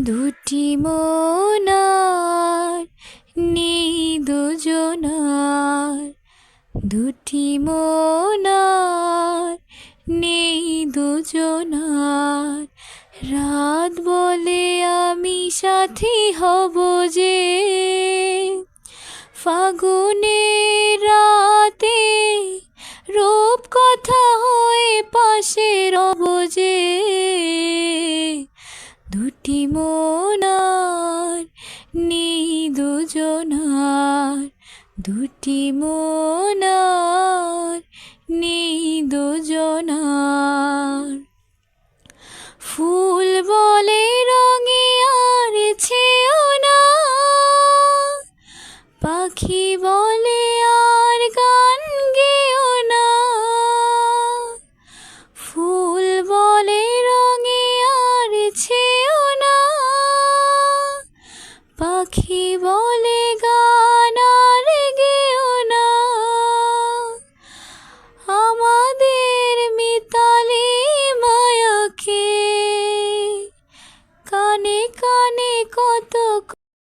দুটি মন আর নেই দুজনার, দুটি মন আর নেই দুজনার। রাত বলে আমি সাথী হব যে, ফাগুনের রাতে রূপ কথা হয়ে পাশে রব যে। দুটি মন আর নেই দুজনার, দুটি মন আর নেই দুজনার। ফুল বলে রঙে আর ছেও না, পাখি বলে আর গান গেও না। ফুল বলে রঙে আর ছেও না, পাখি বলে গান আর গেও না। আমাদের মিতালি মায়াকে কানে কানে কত